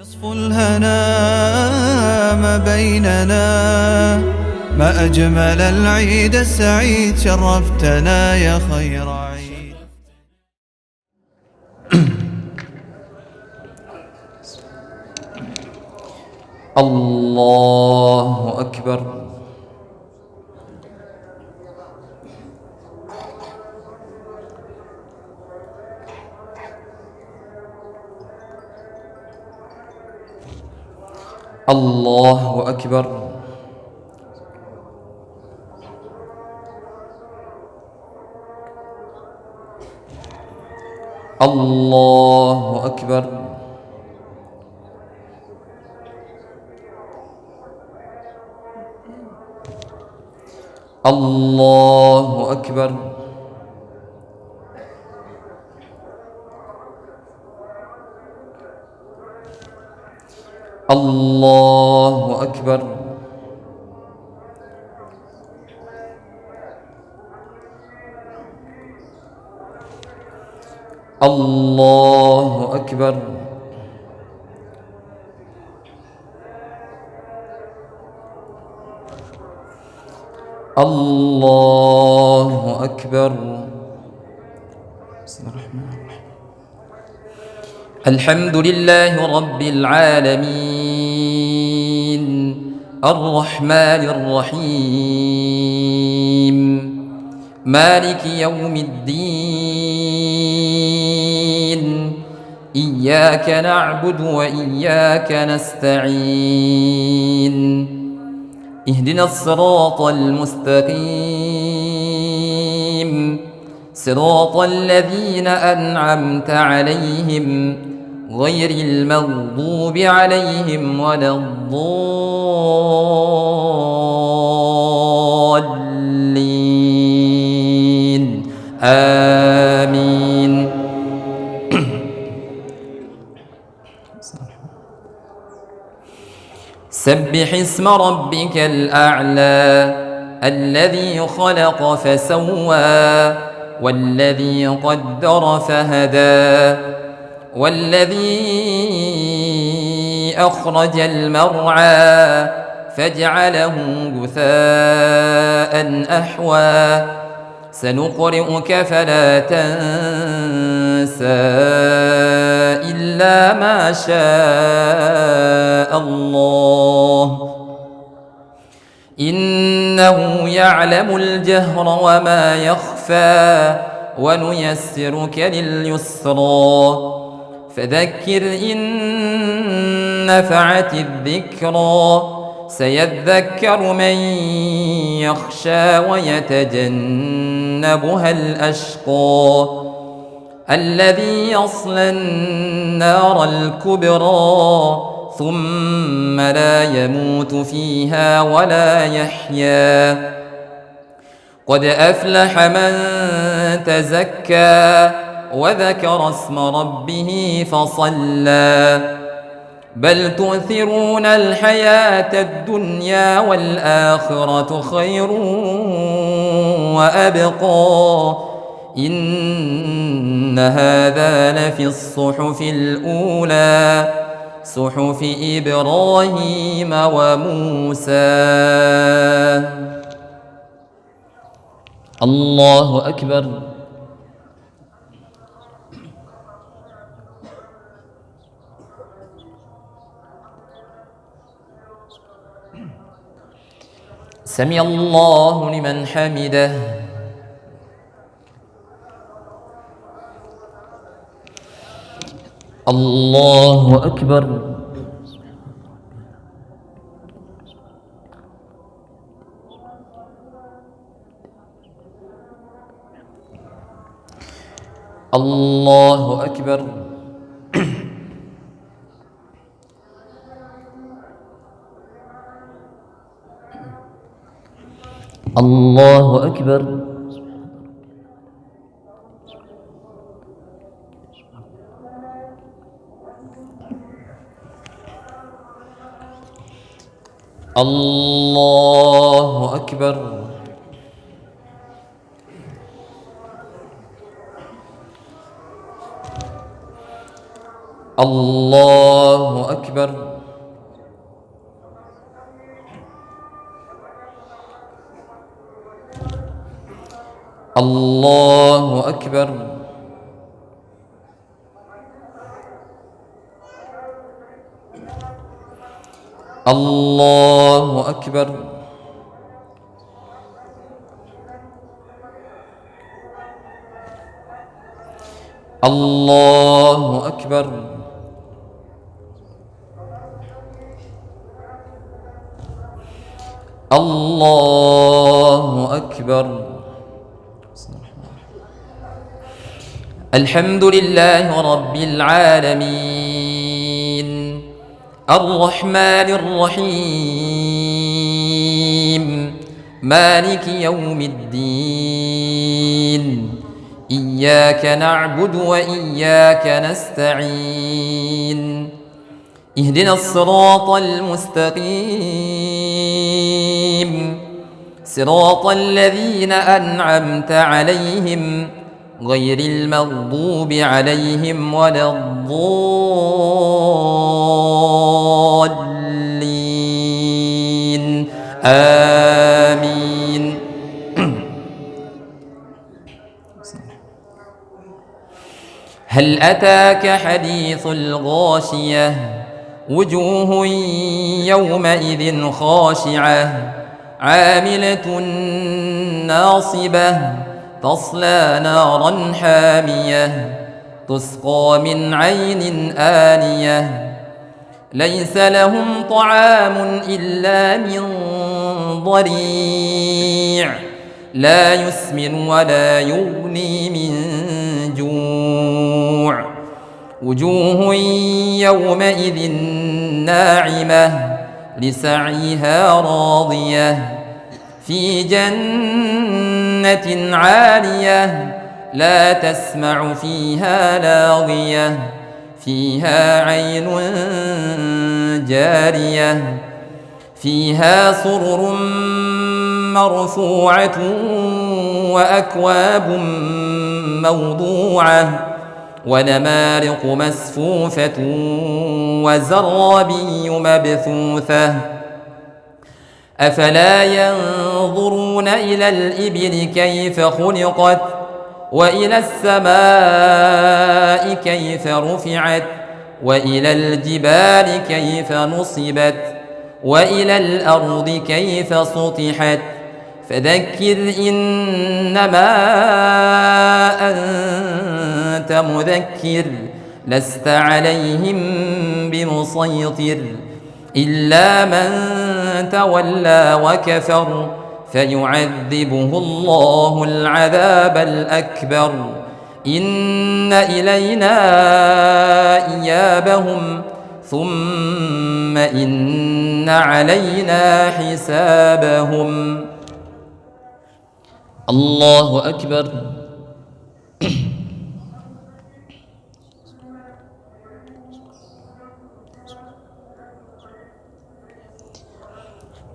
نصف الهنا ما بيننا، ما أجمل العيد السعيد، شرفتنا يا خير عيد. الله أكبر. الله أكبر. الله أكبر. الله أكبر. الله أكبر. الله أكبر. الله أكبر. بسم الله الرحمن الرحيم. الحمد لله رب العالمين، الرحمن الرحيم، مالك يوم الدين، إياك نعبد وإياك نستعين، اهدنا الصراط المستقيم، صراط الذين أنعمت عليهم غير المغضوب عليهم ولا الضالين، آمين. سبح اسم ربك الأعلى الذي خلق فسوى والذي قدر فهدى والذي أخرج المرعى فاجعله غثاء أحوى سنقرئك فلا تنسى إلا ما شاء الله إنه يعلم الجهر وما يخفى ونيسرك لليسرى فذكر إن نفعت الذكرى سيذكر من يخشى ويتجنبها الأشقى الذي يصلى النار الكبرى ثم لا يموت فيها ولا يحيا قد أفلح من تزكى وذكر اسم ربه فصلى بل تؤثرون الحياة الدنيا والآخرة خير وأبقى إن هذا لفي الصحف الأولى صحف إبراهيم وموسى. الله أكبر. سمع الله لمن حمده. الله أكبر. الله أكبر. الله أكبر. الله أكبر. الله أكبر. الله أكبر. الله أكبر. الله أكبر. الله أكبر. الحمد لله رب العالمين الرحمن الرحيم مالك يوم الدين إياك نعبد وإياك نستعين اهدنا الصراط المستقيم صراط الذين أنعمت عليهم غير المغضوب عليهم ولا الضالين آمين. هل أتاك حديث الغاشية وجوه يومئذ خاشعة عاملة ناصبة تصلى نارا حامية تسقى من عين آنية ليس لهم طعام إلا من ضريع لا يسمن ولا يغني من جوع وجوه يومئذ ناعمة لسعيها راضية في جنة عالية لا تسمع فيها لاغية فيها عين جارية فيها سرر مرفوعة وأكواب موضوعة ونمارق مسفوفة وزرابي مبثوثة أفلا ينظرون إلى الإبل كيف خلقت وإلى السماء كيف رفعت وإلى الجبال كيف نصبت وإلى الأرض كيف سطحت فذكر إنما أنت مذكر لست عليهم بمسيطر إلا من تولى وكفر فيعذبه الله العذاب الأكبر إن إلينا إيابهم ثم إن علينا حسابهم. الله أكبر.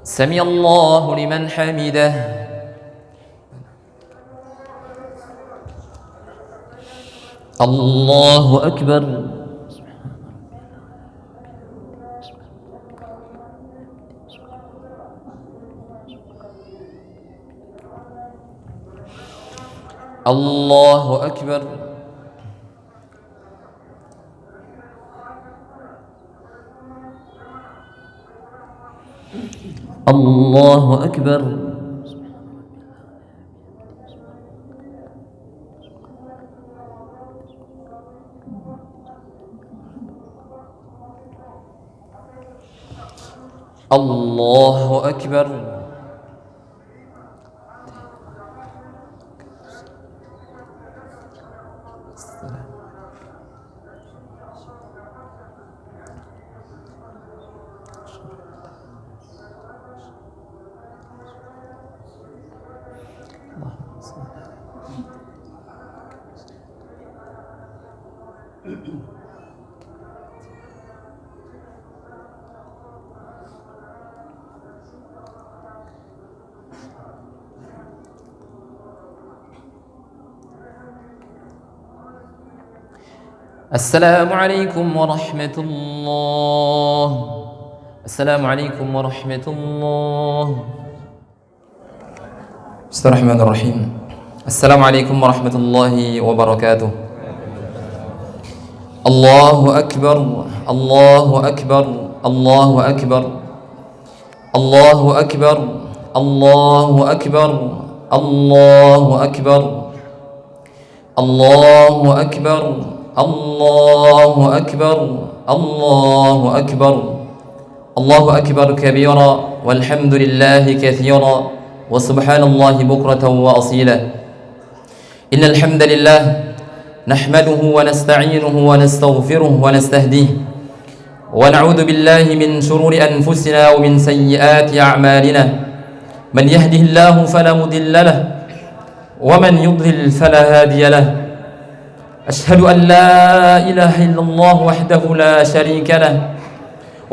سمع الله لمن حمده. الله أكبر. الله أكبر. الله أكبر. الله أكبر. السلام عليكم ورحمة الله. السلام عليكم ورحمة الله. بسم الله الرحمن الرحيم. السلام عليكم ورحمة الله وبركاته. الله أكبر الله أكبر الله أكبر الله أكبر الله أكبر الله أكبر الله أكبر الله أكبر الله أكبر الله أكبر كبيرا والحمد لله كثيرا وسبحان الله بكرة وأصيلا. إن الحمد لله نحمده ونستعينه ونستغفره ونستهديه ونعوذ بالله من شرور أنفسنا ومن سيئات أعمالنا. من يهده الله فلا مضل له ومن يضلل فلا هادي له. أشهد أن لا إله إلا الله وحده لا شريك له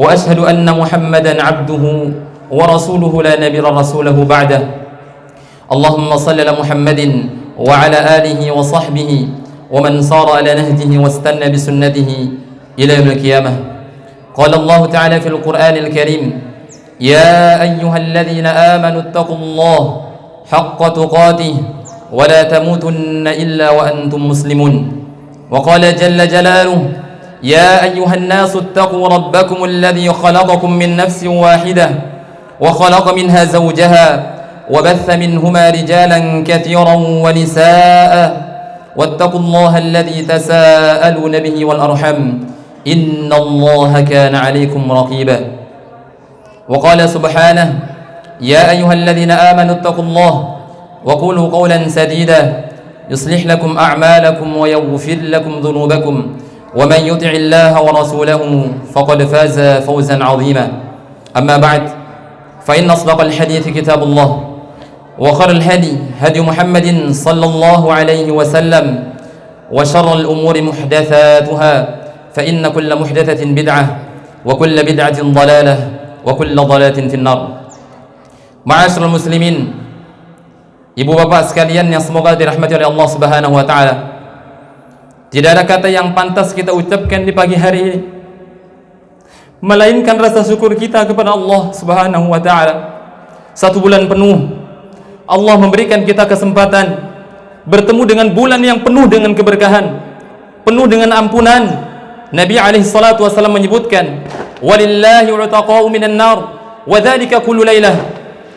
وأشهد أن محمدا عبده ورسوله لا نبي رسوله بعده. اللهم صل على محمد وعلى آله وصحبه ومن صار على نهجه واستنى بسنته إلى يوم القيامة. قال الله تعالى في القرآن الكريم: يا أيها الذين آمنوا اتقوا الله حق تقاته ولا تموتن إلا وأنتم مسلمون. وقال جل جلاله: يا أيها الناس اتقوا ربكم الذي خلقكم من نفس واحدة وخلق منها زوجها وبث منهما رجالا كثيرا ونساء واتقوا الله الذي تساءلون به والأرحم إن الله كان عليكم رقيبا. وقال سبحانه: يا أيها الذين آمنوا اتقوا الله وقولوا قولا سديدا يصلح لكم أعمالكم ويغفر لكم ذنوبكم ومن يطع الله ورسوله فقد فاز فوزا عظيما. أما بعد، فإن أصدق الحديث كتاب الله وخير الهدي هدي محمد صلى الله عليه وسلم وشر الأمور محدثاتها فإن كل محدثة بدعة وكل بدعة ضلالة وكل ضلالة في النار. Ma'asyiral muslimin, ibu bapak sekalian yang semoga dirahmati oleh Allah Subhanahu wa taala. Tidak ada kata yang pantas kita ucapkan di pagi hari ini melainkan rasa syukur kita kepada Allah Subhanahu wa taala. 1 bulan penuh Allah memberikan kita kesempatan bertemu dengan bulan yang penuh dengan keberkahan, penuh dengan ampunan. Nabi alaihi salatu wasallam menyebutkan, walillahi utaqa'u minan nar wa dzalika kullu lailah.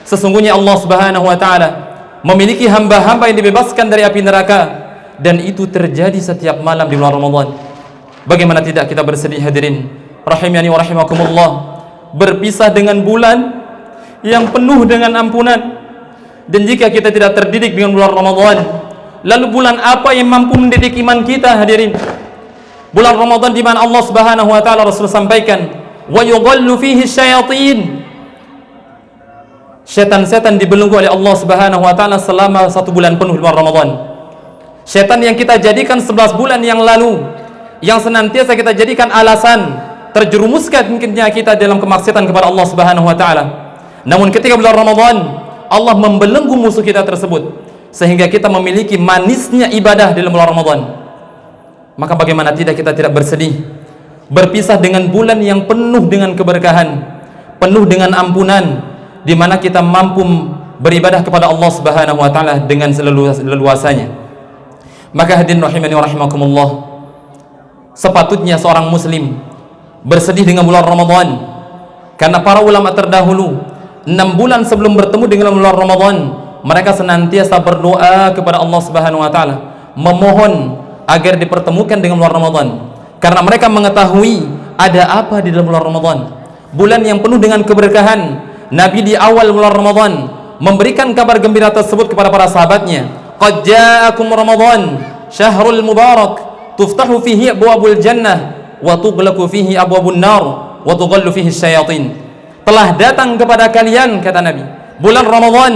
Sesungguhnya Allah Subhanahu wa taala memiliki hamba-hamba yang dibebaskan dari api neraka, dan itu terjadi setiap malam di bulan Ramadan. Bagaimana tidak kita bersedih hadirin rahimani wa rahimakumullah, berpisah dengan bulan yang penuh dengan ampunan. Dan jika kita tidak terdidik dengan bulan Ramadan, lalu bulan apa yang mampu mendidik iman kita hadirin? Bulan Ramadan di mana Allah Subhanahu wa taala Rasul sampaikan, wa yughallu fihi syayatin. Setan-setan dibelenggu oleh Allah Subhanahu wa taala selama 1 bulan penuh bulan Ramadan. Setan yang kita jadikan 11 bulan yang lalu, yang senantiasa kita jadikan alasan terjerumuskan mungkinnya kita dalam kemaksiatan kepada Allah Subhanahu wa taala. Namun ketika bulan Ramadan, Allah membelenggu musuh kita tersebut sehingga kita memiliki manisnya ibadah dalam bulan Ramadan. Maka bagaimana tidak kita tidak bersedih berpisah dengan bulan yang penuh dengan keberkahan, penuh dengan ampunan, di mana kita mampu beribadah kepada Allah Subhanahu wa taala dengan seleluasanya. Maka hadirin rahimani wa rahimakumullah, sepatutnya seorang muslim bersedih dengan bulan Ramadan, karena para ulama terdahulu 6 bulan sebelum bertemu dengan bulan Ramadan, mereka senantiasa berdoa kepada Allah Subhanahu wa taala, memohon agar dipertemukan dengan bulan Ramadan, karena mereka mengetahui ada apa di dalam bulan Ramadan, bulan yang penuh dengan keberkahan. Nabi di awal bulan Ramadan memberikan kabar gembira tersebut kepada para sahabatnya, qad ja'akum Ramadan syahrul mubarak tuftahu fihi abwabul jannah wa tughlaqu fihi abwabun nar wa tughallu fihi syayatin. Telah datang kepada kalian, kata Nabi, bulan Ramadan,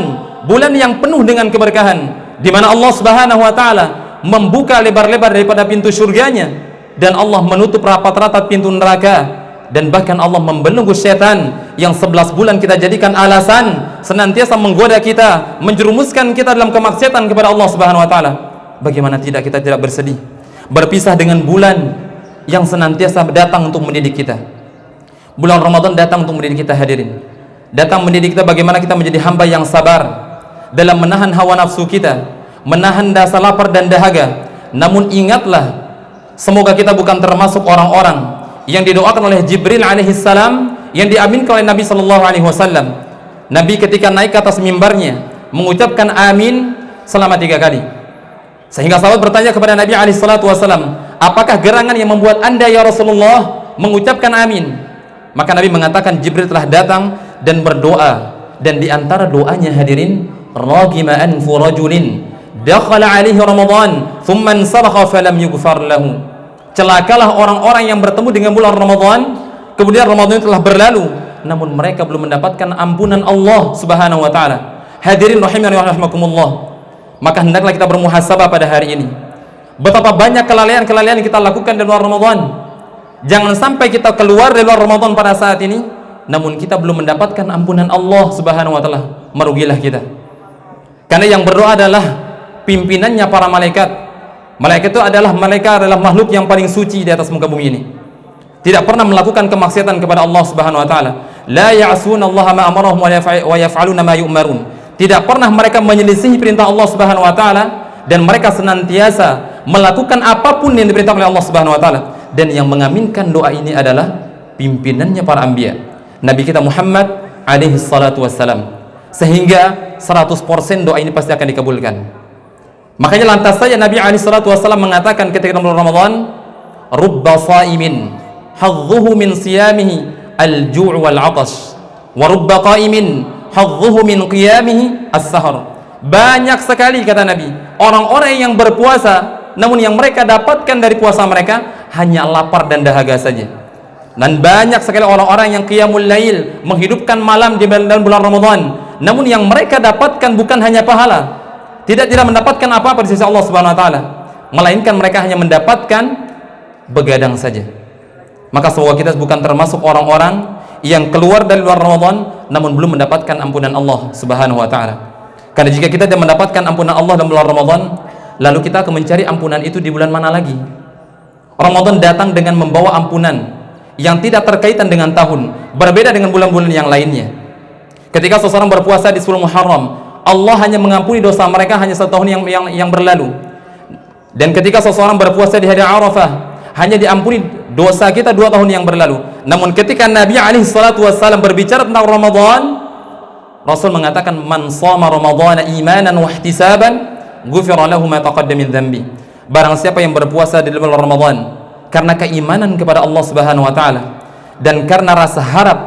bulan yang penuh dengan keberkahan, di mana Allah Subhanahu wa taala membuka lebar-lebar daripada pintu surganya, dan Allah menutup rapat-rapat pintu neraka, dan bahkan Allah membelenggu setan yang 11 bulan kita jadikan alasan senantiasa menggoda kita, menjerumuskan kita dalam kemaksiatan kepada Allah Subhanahu wa taala. Bagaimana tidak kita tidak bersedih berpisah dengan bulan yang senantiasa datang untuk mendidik kita. Bulan Ramadan datang untuk mendidik kita, hadirin. Datang mendidik kita bagaimana kita menjadi hamba yang sabar dalam menahan hawa nafsu kita, menahan rasa lapar dan dahaga. Namun ingatlah, semoga kita bukan termasuk orang-orang yang didoakan oleh Jibril alaihissalam, yang diaminkan oleh Nabi sallallahu alaihi wasallam. Nabi ketika naik ke atas mimbarnya mengucapkan amin selama 3 kali. Sehingga sahabat bertanya kepada Nabi alaihissalatu wasallam, apakah gerangan yang membuat anda ya Rasulullah mengucapkan amin? Maka Nabi mengatakan Jibril telah datang dan berdoa, dan di antara doanya, hadirin, ragima anfu rajulin dakhala alaihi Ramadan thumma ansarha falam yughfar lahu. Celakalah orang-orang yang bertemu dengan bulan Ramadan, kemudian Ramadan telah berlalu, namun mereka belum mendapatkan ampunan Allah Subhanahu wa taala. Hadirin rahimani wa rahimakumullah. Maka hendaklah kita bermuhasabah pada hari ini. Betapa banyak kelalaian-kelalaian yang kita lakukan di luar Ramadan. Jangan sampai kita keluar dari luar Ramadan pada saat ini namun kita belum mendapatkan ampunan Allah Subhanahu wa taala. Merugilah kita. Karena yang berdoa adalah pimpinannya para malaikat. Malaikat itu adalah makhluk yang paling suci di atas muka bumi ini. Tidak pernah melakukan kemaksiatan kepada Allah Subhanahu wa taala. La ya'sunallaha ma amarahum wa yaf'aluna ma yu'marun. Tidak pernah mereka menyelisihi perintah Allah Subhanahu wa taala, dan mereka senantiasa melakukan apapun yang diperintahkan oleh Allah Subhanahu wa taala. Dan yang mengaminkan doa ini adalah pimpinannya para anbiya, Nabi kita Muhammad alaihi salatu wassalam. Sehingga 100% doa ini pasti akan dikabulkan. Makanya lantas saja Nabi alaihi salatu wassalam mengatakan ketika bulan Ramadan, rubba shaimin hadzuhu min siyamihi al-ju' wal 'atash wa rubba qa'imin hadzuhu min qiyamihi as-sahar. Banyak sekali, kata Nabi, orang-orang yang berpuasa namun yang mereka dapatkan dari puasa mereka hanya lapar dan dahaga saja. Dan banyak sekali orang-orang yang qiyamul lail, menghidupkan malam di bulan Ramadan, namun yang mereka dapatkan bukan hanya pahala, tidak mendapatkan apa-apa di sisi Allah Subhanahu wa taala, melainkan mereka hanya mendapatkan begadang saja. Maka semoga kita bukan termasuk orang-orang yang keluar dari luar Ramadan namun belum mendapatkan ampunan Allah Subhanahu wa taala. Karena jika kita tidak mendapatkan ampunan Allah dalam bulan Ramadan, lalu kita akan mencari ampunan itu di bulan mana lagi? Ramadan datang dengan membawa ampunan yang tidak terkaitan dengan tahun, berbeda dengan bulan-bulan yang lainnya. Ketika seseorang berpuasa di 10 Muharram, Allah hanya mengampuni dosa mereka hanya 1 tahun yang berlalu. Dan ketika seseorang berpuasa di hari Arafah, hanya diampuni dosa kita 2 tahun yang berlalu. Namun ketika Nabi alaihi salatu wassalam berbicara tentang Ramadan, Rasul mengatakan, man shoma ramadhana imanan wa ihtisaban ghufira lahu ma taqaddama min dhanbi. Barang siapa yang berpuasa di bulan Ramadan karena keimanan kepada Allah Subhanahu wa taala dan karena rasa harap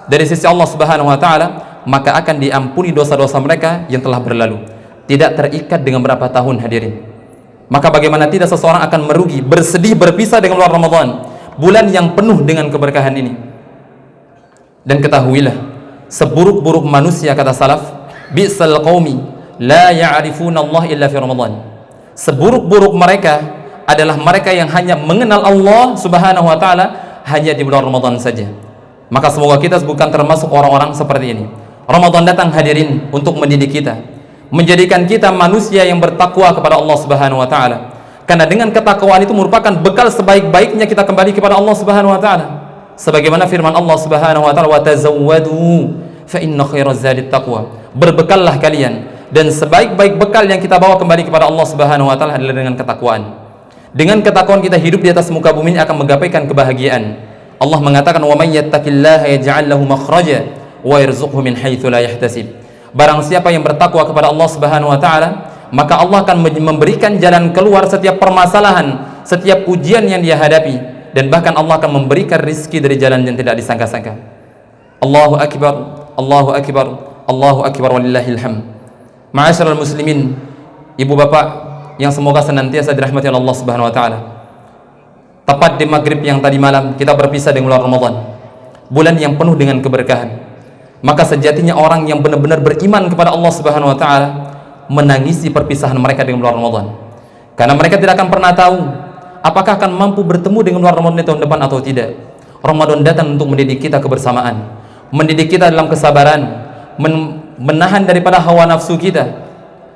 dari sisi Allah Subhanahu wa taala, maka akan diampuni dosa-dosa mereka yang telah berlalu. Tidak terikat dengan berapa tahun, hadirin. Maka bagaimana tidak seseorang akan merugi, bersedih, berpisah dengan bulan Ramadan, bulan yang penuh dengan keberkahan ini. Dan ketahuilah, seburuk-buruk manusia, kata salaf, bi'sal qaumi la ya'rifuna Allah illa fi Ramadan. Seburuk-buruk mereka adalah mereka yang hanya mengenal Allah Subhanahu wa taala hanya di bulan Ramadan saja. Maka semoga kita bukan termasuk orang-orang seperti ini. Ramadan datang, hadirin, untuk mendidik kita, menjadikan kita manusia yang bertakwa kepada Allah Subhanahu wa taala. Karena dengan ketakwaan itu merupakan bekal sebaik-baiknya kita kembali kepada Allah Subhanahu wa taala. Sebagaimana firman Allah Subhanahu wa taala, wa tazawwadu fa inna khairaz zadit taqwa. Berbekallah kalian, dan sebaik-baik bekal yang kita bawa kembali kepada Allah Subhanahu wa taala adalah dengan ketakwaan. Dengan ketakwaan kita hidup di atas muka bumi ini akan menggapaikan kebahagiaan. Allah mengatakan, wa may yattaqillaha yaj'al lahu makhraja wa yarzuqhu min haitsu la yahtasib. Barang siapa yang bertakwa kepada Allah Subhanahu wa taala, maka Allah akan memberikan jalan keluar setiap permasalahan, setiap ujian yang dia hadapi, dan bahkan Allah akan memberikan rizki dari jalan yang tidak disangka-sangka. Allahu akbar, Allahu akbar, Allahu akbar, walillahil hamd. Ma'asyiral muslimin, ibu bapak yang semoga senantiasa dirahmati Allah Subhanahu wa taala. Tepat di maghrib yang tadi malam kita berpisah dengan bulan Ramadan, bulan yang penuh dengan keberkahan. Maka sejatinya orang yang benar-benar beriman kepada Allah Subhanahu wa taala menangisi perpisahan mereka dengan bulan Ramadan. Karena mereka tidak akan pernah tahu apakah akan mampu bertemu dengan bulan Ramadan di tahun depan atau tidak. Ramadan datang untuk mendidik kita kebersamaan, mendidik kita dalam kesabaran, menahan daripada hawa nafsu kita,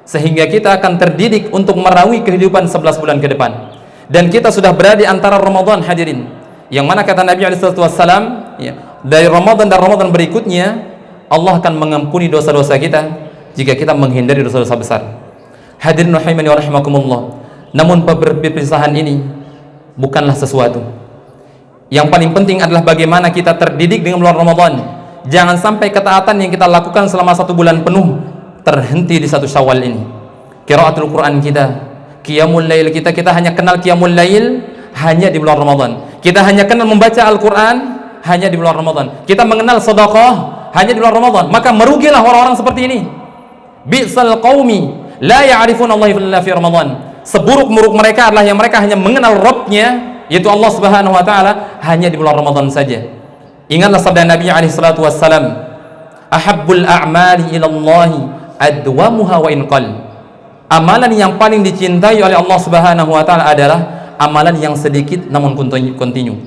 sehingga kita akan terdidik untuk merawi kehidupan 11 bulan ke depan. dan kita sudah berada di antara Ramadan, hadirin, yang mana kata Nabi SAW, ya, dari Ramadan dan Ramadan berikutnya Allah akan mengampuni dosa-dosa kita jika kita menghindari dosa-dosa besar. Hadirin rahimani wa rahimakumullah. Namun perpisahan ini bukanlah sesuatu. Yang paling penting adalah bagaimana kita terdidik dengan bulan Ramadan. Jangan sampai ketaatan yang kita lakukan selama 1 bulan penuh terhenti di 1 Syawal ini. Qiraatul Quran kita, qiyamul lail kita hanya kenal qiyamul lail hanya di bulan Ramadan. Kita hanya kenal membaca Al-Quran hanya di bulan Ramadan. Kita mengenal sedekah hanya di bulan Ramadan. Maka merugilah orang-orang seperti ini. Bi'sal qaumi la ya'rifuna Allah illa fi Ramadan. Seburuk-buruk mereka adalah yang mereka hanya mengenal Rabbnya, yaitu Allah Subhanahu wa taala, hanya di bulan Ramadan saja. Ingatlah sabda Nabi alaihi salatu wassalam, ahabbul a'mali ila Allah adwamuha wa in qall. Amalan yang paling dicintai oleh Allah Subhanahu wa taala adalah amalan yang sedikit namun kontinu.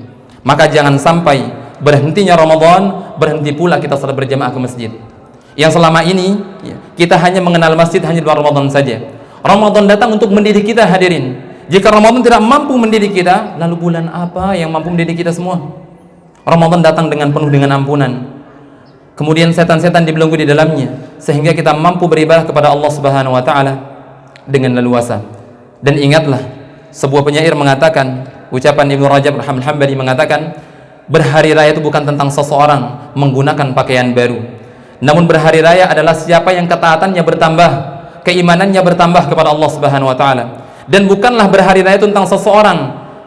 Maka jangan sampai berhentinya Ramadan, berhenti pula kita salat berjamaah ke masjid. Yang selama ini kita hanya mengenal masjid hanya di bulan Ramadan saja. Ramadan datang untuk mendidik kita, hadirin. Jika Ramadan tidak mampu mendidik kita, lalu bulan apa yang mampu mendidik kita semua? Ramadan datang dengan penuh dengan ampunan. Kemudian setan-setan dibelenggu di dalamnya, sehingga kita mampu beribadah kepada Allah Subhanahu wa taala dengan leluasa. Dan ingatlah, sebuah penyair mengatakan, ucapan Ibnu Rajab Al-Hambali mengatakan, berhari raya itu bukan tentang seseorang menggunakan pakaian baru, namun berhari raya adalah siapa yang ketaatannya bertambah, keimanannya bertambah kepada Allah Subhanahu wa taala. Dan bukanlah berhari raya itu tentang seseorang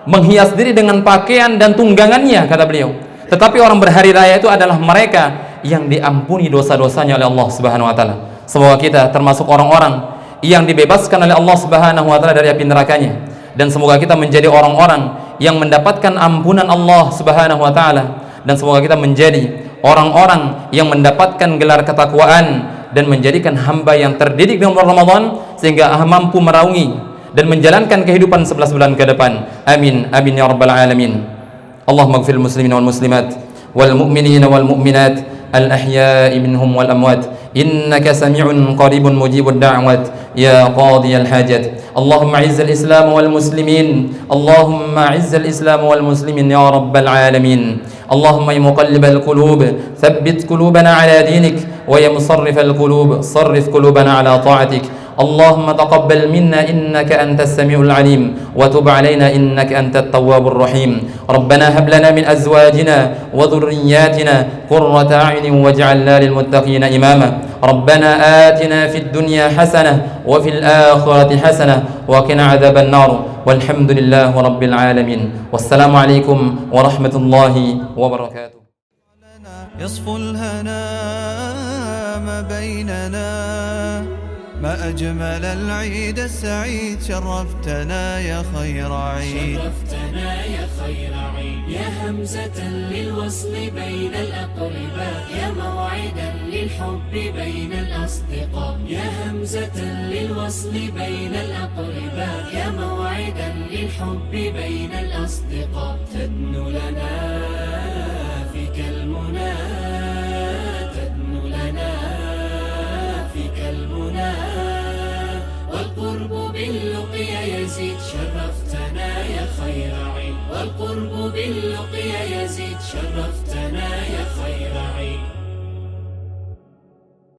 menghias diri dengan pakaian dan tunggangannya, kata beliau. Tetapi orang berhari raya itu adalah mereka yang diampuni dosa-dosanya oleh Allah Subhanahu wa taala. Semoga kita termasuk orang-orang yang dibebaskan oleh Allah Subhanahu wa taala dari api nerakanya, dan semoga kita menjadi orang-orang yang mendapatkan ampunan Allah Subhanahu wa taala, dan semoga kita menjadi orang-orang yang mendapatkan gelar ketakwaan dan menjadikan hamba yang terdidik dengan bulan Ramadan sehingga mampu meraungi dan menjalankan kehidupan 11 bulan ke depan. Amin amin ya rabbal alamin. Allahumma ighfir lil muslimin wal muslimat wal mu'minina wal mu'minat al ahya'i minhum wal amwat innaka sami'un qaribun mujibud da'wat ya qadiyal hajat. Allahumma izzil islam wal muslimin, Allahumma izzil islam wal muslimin ya rabbal alamin. Allahumma ya muqallibal qulub thabbit qulubana ala dinik wa ya musarrifal qulub sarrif qulubana ala ta'atik. اللهم تقبل منا إنك أنت السميع العليم وتب علينا إنك أنت التواب الرحيم. ربنا هب لنا من أزواجنا وذرياتنا قرة أعين واجعلنا للمتقين إماما. ربنا آتنا في الدنيا حسنة وفي الآخرة حسنة وقنا عذاب النار والحمد لله رب العالمين. والسلام عليكم ورحمة الله وبركاته. يصفو الهنا ما بيننا ما أجمل العيد السعيد شرفتنا يا خير عيد. شرفتنا يا خير عيد يا همزة للوصل بين الأقرباء يا موعدا للحب بين الأصدقاء يا همزة للوصل بين الأقرباء يا موعدا للحب بين الأصدقاء تدنو لنا فيك المنى تدنو لنا فيك المنى والقرب باللقيا يزيد شرفتنا يا خير عيد والقرب باللقيا يزيد شرفتنا يا خير عيد.